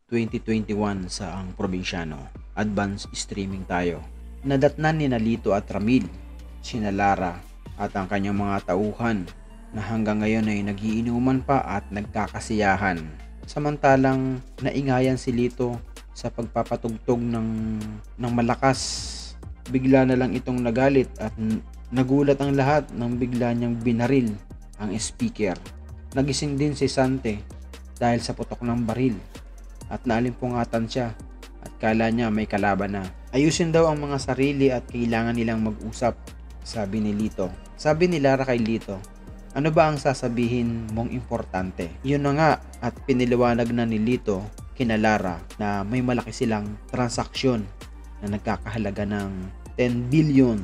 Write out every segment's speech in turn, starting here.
2021 sa ang probinsyano. Advanced streaming tayo. Nadatnan ni Nalito at Ramil, sina Lara at ang kanyang mga tauhan na hanggang ngayon ay nagiinuman pa at nagkakasiyahan. Samantalang naingayan si Lito sa pagpapatugtog ng malakas. Bigla na lang itong nagalit at nagulat ang lahat nang bigla niyang binaril ang speaker. Nagising din si Sante dahil sa putok ng baril at naalimpungatan siya at kala niya may kalaban na. Ayusin daw ang mga sarili at kailangan nilang mag-usap, sabi ni Lito. Sabi ni Lara kay Lito, ano ba ang sasabihin mong importante? Yun na nga at piniliwanag na ni Lito kina Lara na may malaki silang transaksyon na nagkakahalaga ng 10 billion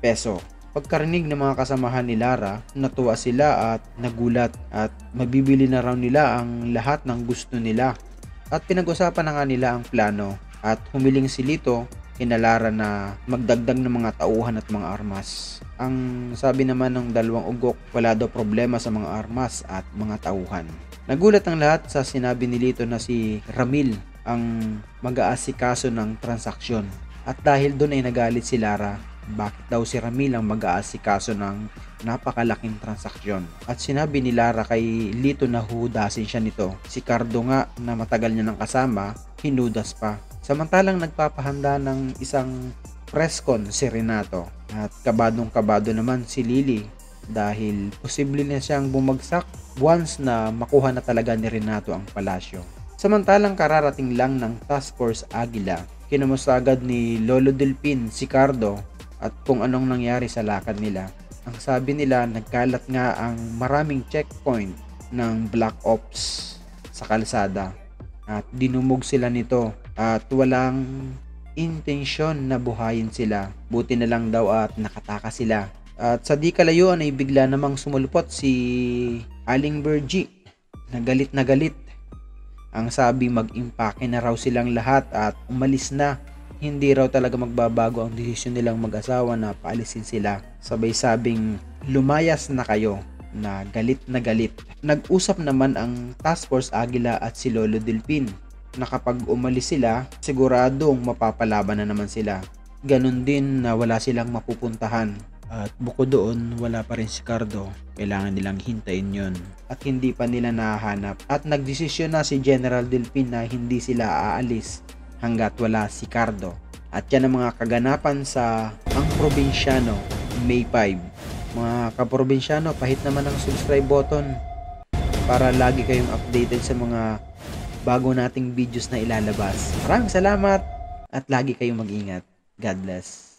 peso. Pagkarinig ng mga kasamahan ni Lara, natuwa sila at nagulat at mabibili na raw nila ang lahat ng gusto nila. At pinag-usapan na nga nila ang plano at humiling si Lito kina Lara na magdagdag ng mga tauhan at mga armas. Ang sabi naman ng dalawang ugok, wala daw problema sa mga armas at mga tauhan. Nagulat ang lahat sa sinabi ni Lito na si Ramil ang mag-aasikaso ng transaksyon. At dahil doon ay nagalit si Lara, bakit daw si Ramil ang mag-aasikaso ng napakalaking transaksyon. At sinabi ni Lara kay Lito na huhudasin siya nito. Si Cardo nga na matagal niya nang kasama, hinudas pa. Samantalang nagpapahanda ng isang press con si Renato. At kabadong-kabado naman si Lily dahil posible na siyang bumagsak once na makuha na talaga ni Renato ang palasyo. Samantalang kararating lang ng Task Force Aguila, kinamusta agad ni Lolo Delpin si Cardo at kung anong nangyari sa lakad nila. Ang sabi nila, nagkalat nga ang maraming checkpoint ng Black Ops sa kalsada at dinumog sila nito at walang intensyon na buhayin sila. Buti na lang daw at nakatakas sila. At sa di kalayuan ay bigla namang sumulpot si Aling Bergie na galit. Ang sabi, mag-impake na raw silang lahat at umalis na. Hindi raw talaga magbabago ang desisyon nilang mag-asawa na paalisin sila. Sabay sabing, lumayas na kayo, na galit. Nag-usap naman ang Task Force Aguila at si Lolo Delpin na kapag umalis sila, siguradong mapapalaban na naman sila. Ganon din na wala silang mapupuntahan. At bukod doon, wala pa rin si Cardo. Kailangan nilang hintayin yon at hindi pa nila nahahanap. At nagdesisyon na si General Delpin na hindi sila aalis hanggat wala si Cardo. At yan ang mga kaganapan sa Ang Probinsyano, May 5. Mga kaprobinsyano, pahit naman ang subscribe button para lagi kayong updated sa mga bago nating videos na ilalabas. Maraming salamat at lagi kayong mag-ingat. God bless.